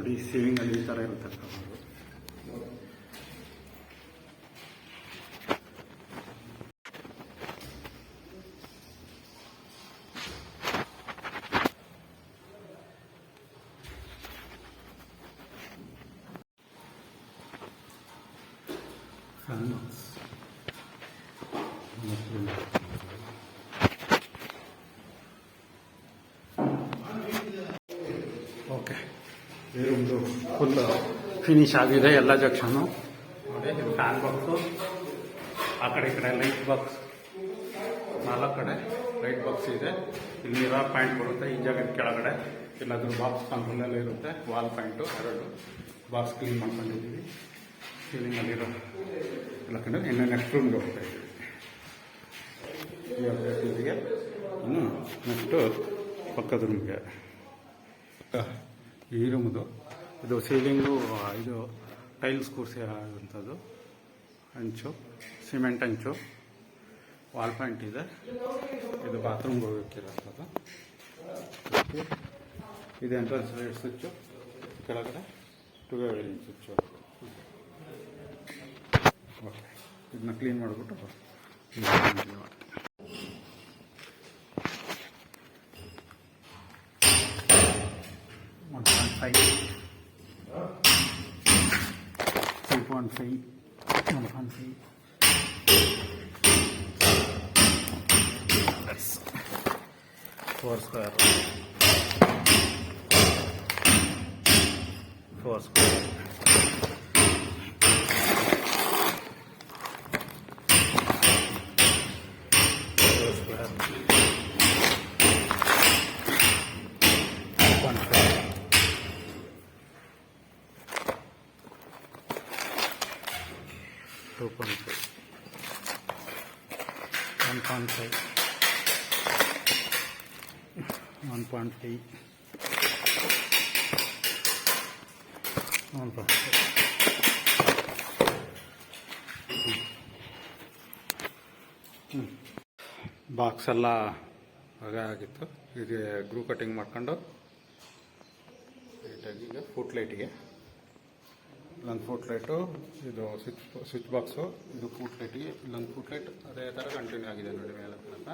ನೋಡಿ ಸೀಲಿಂಗಲ್ಲಿ ಈ ಥರ ಇರುತ್ತೆ ಓಕೆ, ಈ ರೂಮ್ದು ಫುಲ್ ಫಿನಿಶ್ ಆಗಿದೆ ಎಲ್ಲ ಜಕ್ಷನ್ನು ನೋಡಿ. ಇದು ಫ್ಯಾನ್ ಬಾಕ್ಸು, ಆ ಕಡೆ ಈ ಕಡೆ ಲೈಟ್ ಬಾಕ್ಸ್, 4 ಕಡೆ ಲೈಟ್ ಬಾಕ್ಸ್ ಇದೆ. ಇಲ್ಲಿ ಮಿರರ್ ಪಾಯಿಂಟ್ ಬರುತ್ತೆ ಈ ಜಾಗದ ಕೆಳಗಡೆ. ಇಲ್ಲಾದ್ರೂ ಬಾಕ್ಸ್ ಕಂಟ್ರೋಲೆಲ್ಲ ಇರುತ್ತೆ. ವಾಲ್ ಪಾಯಿಂಟು 2 ಬಾಕ್ಸ್ ಕ್ಲೀನ್ ಮಾಡ್ಕೊಂಡಿದ್ದೀವಿ. ಸೀಲಿಂಗಲ್ಲಿರೋ ಎಲ್ಲ ಕಡೆ ಇನ್ನು ನೆಕ್ಸ್ಟ್ ರೂಮ್ಗೆ ಹೋಗ್ತಾ ಇದ್ದೀವಿ. ಇನ್ನು ನೆಕ್ಸ್ಟು ಪಕ್ಕದ ರೂಮ್ಗೆ. ಈ ರೂಮ್ದು ಇದು ಸೀಲಿಂಗು, ಇದು ಟೈಲ್ಸ್ ಕೂರಿಸಿ ಆಗುವಂಥದ್ದು. ಹಂಚು, ಸಿಮೆಂಟ್ ಹಂಚು, ವಾಲ್ ಪಾಯಿಂಟ್ ಇದೆ. ಇದು ಬಾತ್ರೂಮ್ಗೆ ಹೋಗಕ್ಕಿರೋಂಥದ್ದು. ಇದು ಎಂಟ್ರೆನ್ಸ್ ಲೈಟ್ ಸ್ವಿಚ್ಚು, ಕೆಳಗಡೆ 2 ವೈರಿಂಗ್ ಸ್ವಿಚ್ಚು. ಓಕೆ, ಇದನ್ನ ಕ್ಲೀನ್ ಮಾಡಿಬಿಟ್ಟು 1.5 4 square 4 square 2.5 1.5 1.8 ಬಾಕ್ಸ್ ಎಲ್ಲ ಹಾಗೆ ಆಗಿತ್ತು. ಈಗ ಗ್ರೂ ಕಟಿಂಗ್ ಮಾಡ್ಕೊಂಡು ಲೈಟಾಗಿ ಈಗ ಫುಟ್ ಲೈಟಿಗೆ ಇಲ್ಲೊಂದು ಫುಟ್ ಲೈಟು, ಇದು ಸ್ವಿಚ್ ಬಾಕ್ಸು, ಇದು ಫುಟ್ ಲೈಟಿಗೆ ಇಲ್ಲೊಂದು ಫುಟ್ ಲೈಟ್ ಅದೇ ಥರ ಕಂಟಿನ್ಯೂ ಆಗಿದೆ ನೋಡಿ ಮೇಲೆ ತನಕ.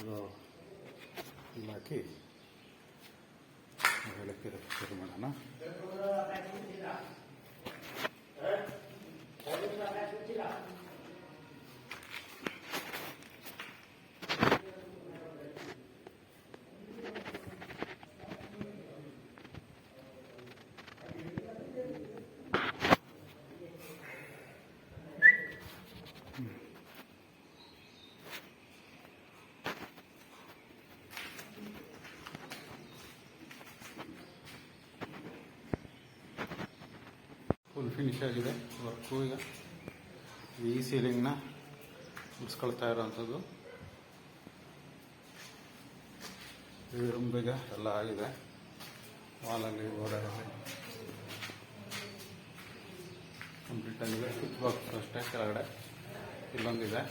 ಅದು ಹಾಕಿ ಹೇಳಕ್ಕೆ ಶುರು ಮಾಡೋಣ. ಫುಲ್ ಫಿನಿಶ್ ಆಗಿದೆ ವರ್ಕು. ಈಗ ಈ ಸೀಲಿಂಗ್ನ ಮುಗಿಸ್ಕೊಳ್ತಾ ಇರೋವಂಥದ್ದು. ಈ ರೂಮ್ಗೆ ಎಲ್ಲ ಆಗಿದೆ. ವಾಲಲ್ಲಿ ಗೋಡೆಯಲ್ಲಿ ಕಂಪ್ಲೀಟ್ ಆಗಿದೆ. ಸ್ವಿಚ್ ಬಾಕ್ಸ್ ಅಷ್ಟೇ ಕೆಳಗಡೆ ಇಲ್ಲೊಂದಿದೆ.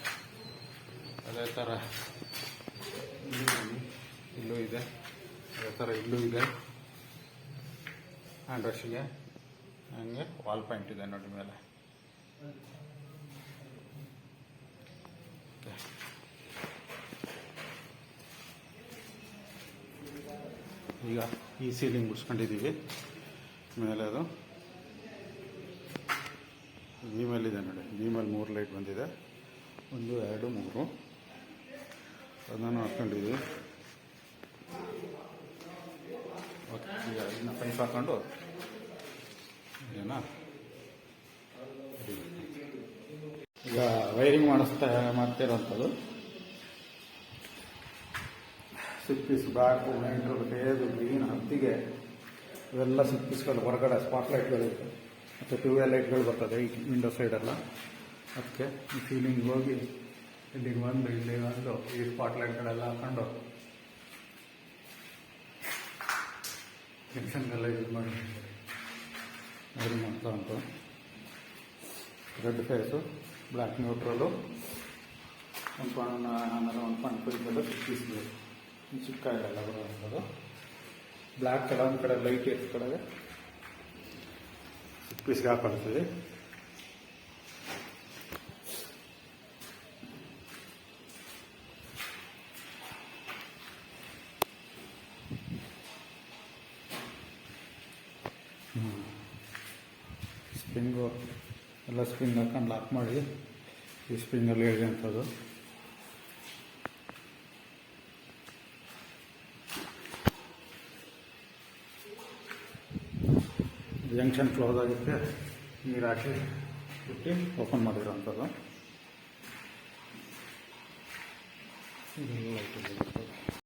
ಅದೇ ಥರ ಇಲ್ಲೂ ಇದೆ. ಅದೇ ಥರ ಇಲ್ಲೂ ಇದೆ. ಹ್ಯಾಂಡ್ ವಾಶಿಗೆ ಹಂಗೆ ವಾಲ್ ಪಾಯಿಂಟ್ ಇದೆ ನೋಡಿ ಮೇಲೆ. ಈಗ ಈ ಸೀಲಿಂಗ್ ಬಿಡಿಸ್ಕೊಂಡಿದ್ದೀವಿ ಮೇಲೆ. ಅದು ಈ ಮೇಲಿದೆ ನೋಡಿ. ಈ ಮೇಲೆ 3 ಲೈಟ್ ಬಂದಿದೆ. 1 2 3 ಅದನ್ನು ಹಾಕ್ಕೊಂಡಿದ್ದೀವಿ. ಓಕೆ, ಈಗ ಇದನ್ನ ಪೈಪ್ ಹಾಕೊಂಡು ಈಗ ವೈರಿಂಗ್ ಮಾಡ್ತಿರೋಂಥದ್ದು. 6 ಪೀಸ್ ಬ್ಯಾಕು, ನೈಟ್ರು, ಟೇದು, ಗ್ರೀನ್, ಹತ್ತಿಗೆ ಇವೆಲ್ಲ 6 ಪೀಸ್ಗಳು ಹೊರಗಡೆ ಸ್ಪಾಟ್ ಲೈಟ್ಗಳಿರುತ್ತೆ. ಮತ್ತು ಟ್ಯೂಬ್ ಲೈಟ್ಗಳು ಬರ್ತದೆ ಈ ವಿಂಡೋ ಸೈಡೆಲ್ಲ. ಅದಕ್ಕೆ ಈ ಸೀಲಿಂಗ್ ಹೋಗಿ ಇಲ್ಲಿಗೆ ಬಂದು ಈ ಸ್ಪಾಟ್ ಲೈಟ್ಗಳೆಲ್ಲ ಹಾಕೊಂಡು ಜಂಕ್ಷನ್ಗೆಲ್ಲ ಯೂಸ್ ಮಾಡಿ ವೈರಿಂಗ್ ಮಾಡ್ತಾ ಉಂಟು. ರೆಡ್ ಫೇಸು, ಬ್ಲ್ಯಾಕ್ ನ್ಯೂಟ್ರಲು, 1.5 6 ಪೀಸ್ಗಳು ಚಿಕ್ಕ ಇರಲ್ಲ ಬರುವಂಥದ್ದು. ಬ್ಲ್ಯಾಕ್ ಕೆಲವೊಂದು ಕಡೆ ಲೈಟ್ ಇರೋ ಕಡೆಗೆ ಪೀಸ್ಗೆ ಹಾಕೊಳ್ತೀವಿ. ಸ್ಪ್ರಿಂಗು ಎಲ್ಲ ಸ್ಪ್ರಿಂಗ್ ಹಾಕೊಂಡು ಲಾಕ್ ಮಾಡಿ ಈ ಸ್ಪ್ರಿಂಗಲ್ಲಿ ಹೇಳಿ ಅಂಥದ್ದು. ಜಂಕ್ಷನ್ ಕ್ಲೋಸ್ ಆಗಿರುತ್ತೆ, ನೀರು ಹಾಕಿ ಬಿಟ್ಟು ಓಪನ್ ಮಾಡಿರೋಂಥದ್ದು.